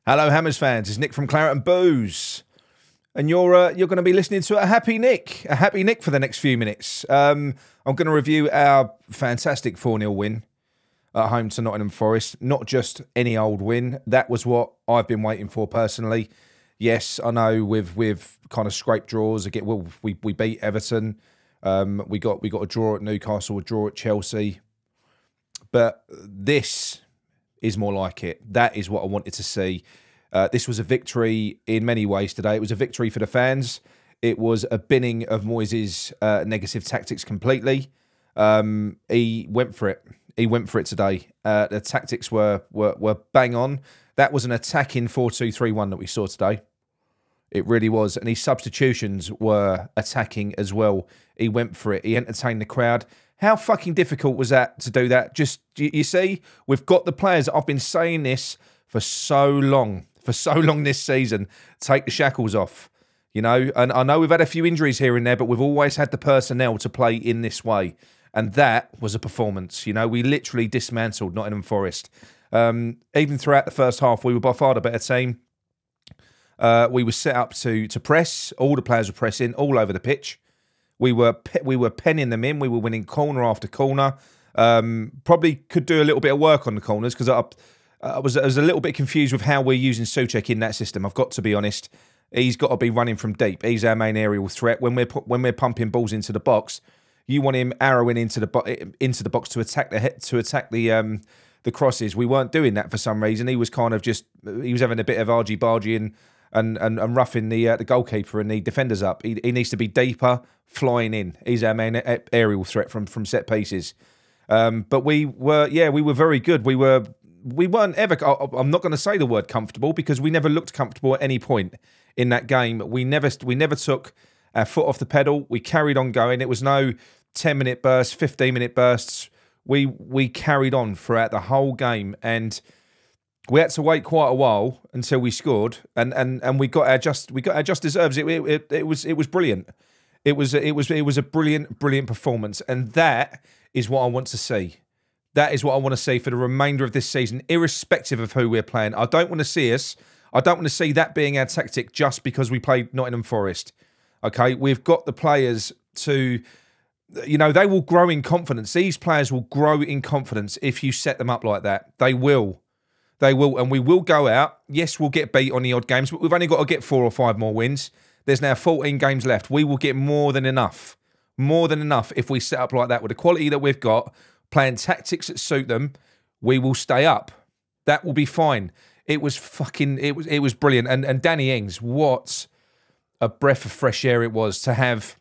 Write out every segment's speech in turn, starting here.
Hello, Hammers fans. It's Nick from Claret and Booze, and you're going to be listening to a happy Nick for the next few minutes. I'm going to review our fantastic 4-0 win at home to Nottingham Forest. Not just any old win. That was what I've been waiting for personally. Yes, I know we've kind of scraped draws. Again, well, we beat Everton. We got a draw at Newcastle, a draw at Chelsea, but this is more like it. That is what I wanted to see. This was a victory in many ways today. It was a victory for the fans. It was a binning of Moyes' negative tactics completely. He went for it. He went for it today. The tactics were bang on. That was an attacking 4-2-3-1 that we saw today. It really was. And his substitutions were attacking as well. He went for it. He entertained the crowd. How fucking difficult was that to do that? Just, you see, we've got the players. I've been saying this for so long this season. Take the shackles off, you know. And I know we've had a few injuries here and there, but we've always had the personnel to play in this way. And that was a performance. You know, we literally dismantled Nottingham Forest. Even throughout the first half, we were by far the better team. We were set up to press. All the players were pressing all over the pitch. We were penning them in. We were winning corner after corner. Probably could do a little bit of work on the corners because I was a little bit confused with how we're using Souček in that system. I've got to be honest. He's got to be running from deep. He's our main aerial threat. When we're pumping balls into the box, you want him arrowing into the box to attack the crosses. We weren't doing that for some reason. He was kind of he was having a bit of argy-bargy and roughing the goalkeeper and the defenders up. He needs to be deeper, flying in. He's our main aerial threat from set pieces. But we were very good. We weren't ever. I'm not going to say the word comfortable because we never looked comfortable at any point in that game. We never took our foot off the pedal. We carried on going. It was no 10-minute bursts, 15-minute bursts. We carried on throughout the whole game, and we had to wait quite a while until we scored, and we got our just deserves. It was brilliant. It was a brilliant performance, and that is what I want to see. That is what I want to see for the remainder of this season, irrespective of who we're playing. I don't want to see that being our tactic just because we played Nottingham Forest. Okay, we've got the players to, you know, they will grow in confidence. These players will grow in confidence if you set them up like that. They will. And we will go out. Yes, we'll get beat on the odd games, but we've only got to get 4 or 5 more wins. There's now 14 games left. We will get more than enough. More than enough if we set up like that with the quality that we've got, playing tactics that suit them. We will stay up. That will be fine. It was brilliant. And Danny Ings, what a breath of fresh air it was to have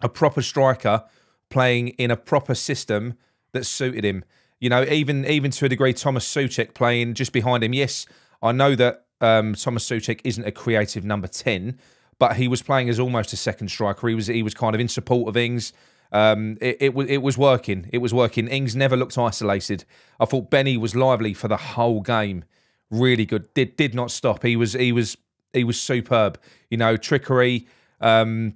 a proper striker playing in a proper system that suited him. You know, even to a degree, Thomas Souček playing just behind him. Yes, I know that Thomas Souček isn't a creative number 10, but he was playing as almost a second striker. He was kind of in support of Ings. It was working. It was working. Ings never looked isolated. I thought Benny was lively for the whole game. Really good. Did not stop. He was superb. You know, trickery. I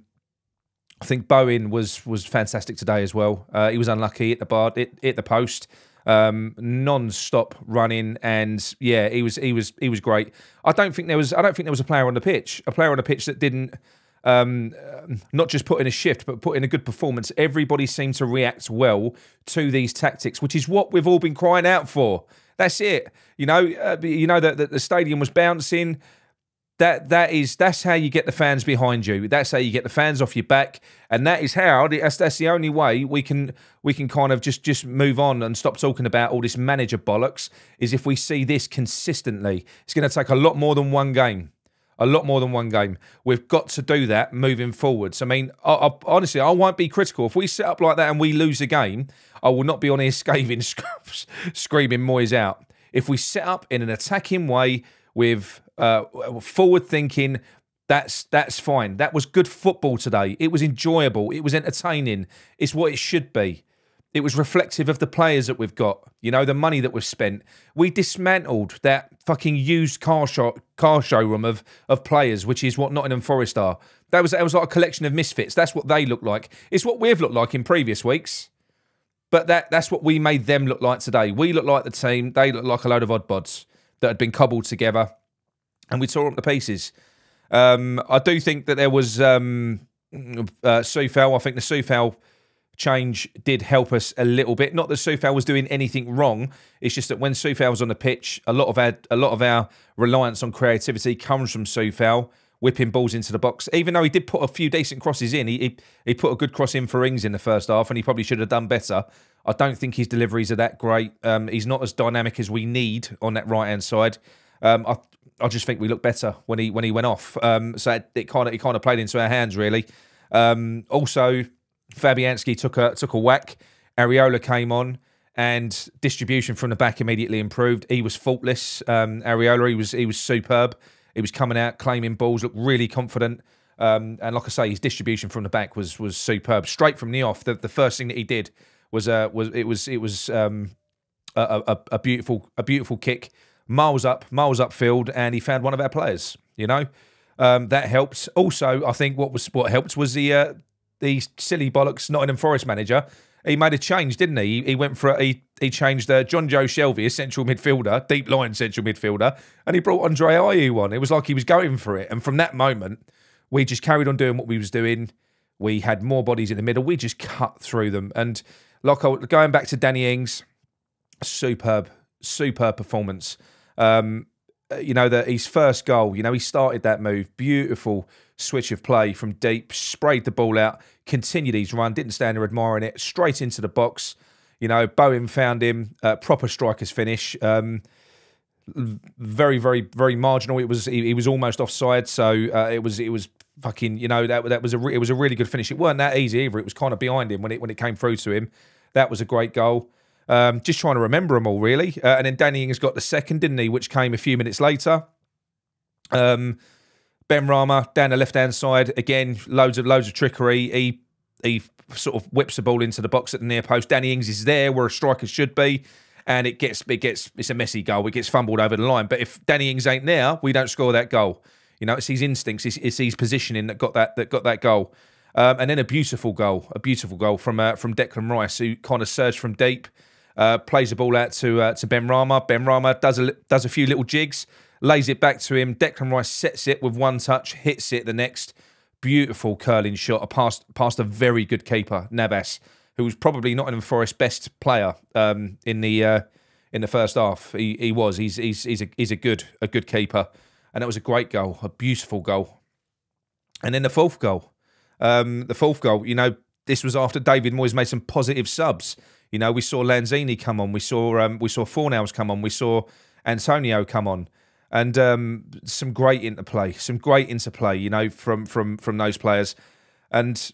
think Bowen was fantastic today as well. He was unlucky, hit the bar, hit the post. Non-stop running, and yeah, he was great. I don't think there was a player on the pitch that didn't not just put in a shift, but put in a good performance. Everybody seemed to react well to these tactics, which is what we've all been crying out for. That's it. You know that the stadium was bouncing. That's how you get the fans behind you. That's how you get the fans off your back, and that's the only way we can kind of just move on and stop talking about all this manager bollocks. Is if we see this consistently. It's going to take a lot more than one game. A lot more than one game. We've got to do that moving forwards. I mean, honestly, I won't be critical. If we set up like that and we lose a game, I will not be on here scathing, screaming Moyes out. If we set up in an attacking way with forward thinking, that's fine. That was good football today. It was enjoyable. It was entertaining. It's what it should be. It was reflective of the players that we've got. You know, the money that we've spent. We dismantled that fucking used car showroom of players, which is what Nottingham Forest are. That was like a collection of misfits. That's what they look like. It's what we've looked like in previous weeks. But that's what we made them look like today. We look like the team. They look like a load of oddbods that had been cobbled together. and we tore them to pieces. I do think that there was Soufal. I think the Soufal change did help us a little bit. Not that Soufal was doing anything wrong. It's just that when Soufal was on the pitch, a lot of our reliance on creativity comes from Soufal whipping balls into the box. Even though he did put a few decent crosses in, he put a good cross in for Ings in the first half, and he probably should have done better. I don't think his deliveries are that great. He's not as dynamic as we need on that right hand side. I just think we looked better when he went off. So it kind of played into our hands really. Also, Fabianski took a whack. Areola came on, and distribution from the back immediately improved. He was faultless. Areola, he was superb. He was coming out, claiming balls, looked really confident. And like I say, his distribution from the back was superb. Straight from the off, the first thing that he did was a beautiful kick, miles upfield, and he found one of our players. You know, that helped. Also, I think what helped was the silly bollocks Nottingham Forest manager. He made a change, didn't he? He went for he changed John Joe Shelvey, a central midfielder, deep line central midfielder, and he brought Andre Ayew on. It was like he was going for it, and from that moment, we just carried on doing what we was doing. We had more bodies in the middle. We just cut through them, and like going back to Danny Ings, superb performance. You know, his first goal, you know, he started that move, beautiful switch of play from deep, sprayed the ball out, continued his run, didn't stand there admiring it, straight into the box. You know, Bowen found him, proper striker's finish. Very, very, very marginal. He was almost offside, so it was fucking, you know, it was a really good finish. It weren't that easy either. It was kind of behind him when it came through to him. That was a great goal. Just trying to remember them all, really. And then Danny Ings got the second, didn't he? Which came a few minutes later. Ben Rama down the left-hand side. Again, loads of trickery. He sort of whips the ball into the box at the near post. Danny Ings is there where a striker should be. And it's a messy goal. It gets fumbled over the line. But if Danny Ings ain't there, we don't score that goal. You know, it's his instincts, it's his positioning that got that goal. And then a beautiful goal from Declan Rice, who kind of surged from deep. Plays the ball out to Ben Rama. Ben Rama does a few little jigs, lays it back to him. Declan Rice sets it with one touch, hits it the next. Beautiful curling shot past a very good keeper, Navas, who was probably Nottingham Forest's best player in the first half. He's a good keeper, and that was a great goal, a beautiful goal. And then the fourth goal, you know, this was after David Moyes made some positive subs. You know, we saw Lanzini come on, we saw Fornals come on, we saw Antonio come on, and some great interplay. You know, from those players, and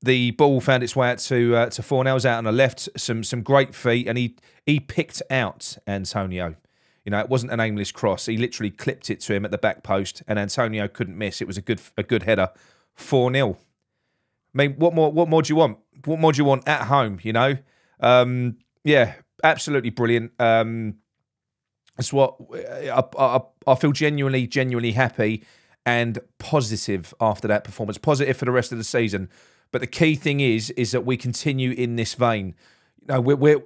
the ball found its way out to Fornals out on the left. Some great feet, and he picked out Antonio. You know, it wasn't an aimless cross. He literally clipped it to him at the back post, and Antonio couldn't miss. It was a good header. 4-0. I mean, what more do you want? What more do you want at home? You know. Yeah, absolutely brilliant. It's what I feel genuinely happy and positive after that performance. Positive for the rest of the season. But the key thing is that we continue in this vein. You know, we're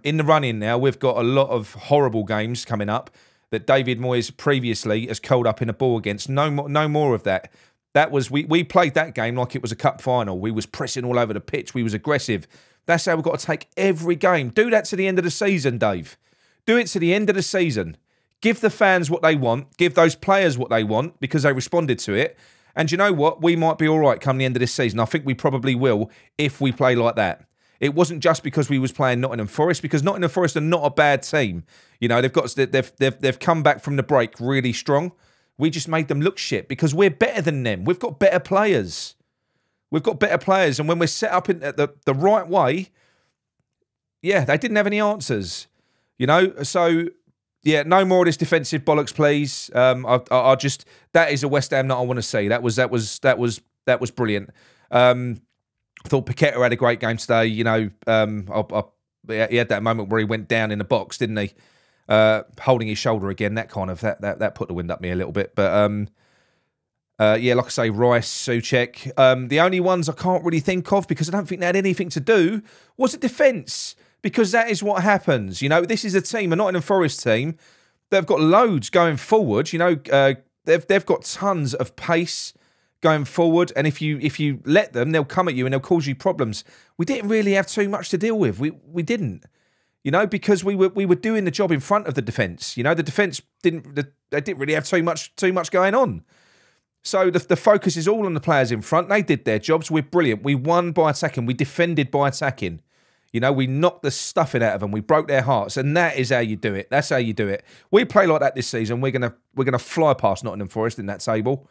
in the run-in now. We've got a lot of horrible games coming up that David Moyes previously has curled up in a ball against. No more of that. That was we played that game like it was a cup final. We was pressing all over the pitch. We was aggressive. That's how we've got to take every game. Do that to the end of the season, Dave. Do it to the end of the season. Give the fans what they want. Give those players what they want because they responded to it. And you know what? We might be all right come the end of this season. I think we probably will if we play like that. It wasn't just because we was playing Nottingham Forest, because Nottingham Forest are not a bad team. You know, they've come back from the break really strong. We just made them look shit because we're better than them. We've got better players. And when we're set up in the right way, yeah, they didn't have any answers. You know, so yeah, no more of this defensive bollocks, please. I just that is a West Ham that I want to see. That was brilliant. I thought Paqueta had a great game today. You know, he had that moment where he went down in the box, didn't he? Holding his shoulder again. That kind of that put the wind up me a little bit. But yeah, like I say, Rice, Souček. The only ones I can't really think of because I don't think they had anything to do was a defence. Because that is what happens. You know, this is a team, a Nottingham Forest team, They've got loads going forward. You know, they've got tons of pace going forward, and if you let them, they'll come at you and they'll cause you problems. We didn't really have too much to deal with. We didn't, you know, because we were doing the job in front of the defence. You know, the defence didn't really have too much going on. So the focus is all on the players in front. They did their jobs. We're brilliant. We won by attacking. We defended by attacking. You know, we knocked the stuffing out of them. We broke their hearts, and that is how you do it. That's how you do it. We play like that this season. We're gonna fly past Nottingham Forest in that table.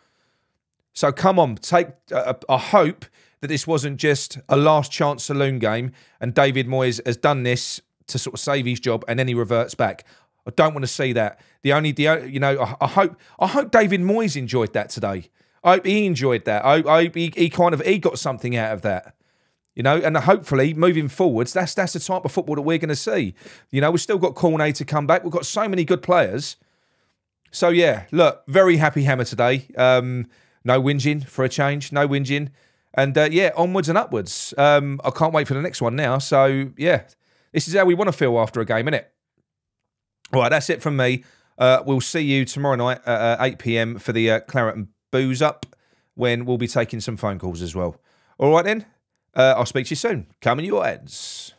So come on, I hope that this wasn't just a last chance saloon game and David Moyes has done this to sort of save his job and then he reverts back. I don't want to see that. You know, I hope David Moyes enjoyed that today. I hope he enjoyed that. I hope he got something out of that. You know, and hopefully moving forwards, that's the type of football that we're going to see. You know, we've still got Cornet to come back. We've got so many good players. So yeah, look, very happy Hammer today. No whinging for a change, no whinging. And yeah, onwards and upwards. I can't wait for the next one now. So yeah, this is how we want to feel after a game, innit? All right, that's it from me. We'll see you tomorrow night at 8 p.m. for the Claret and Booze Up, when we'll be taking some phone calls as well. All right then, I'll speak to you soon. Come in your heads.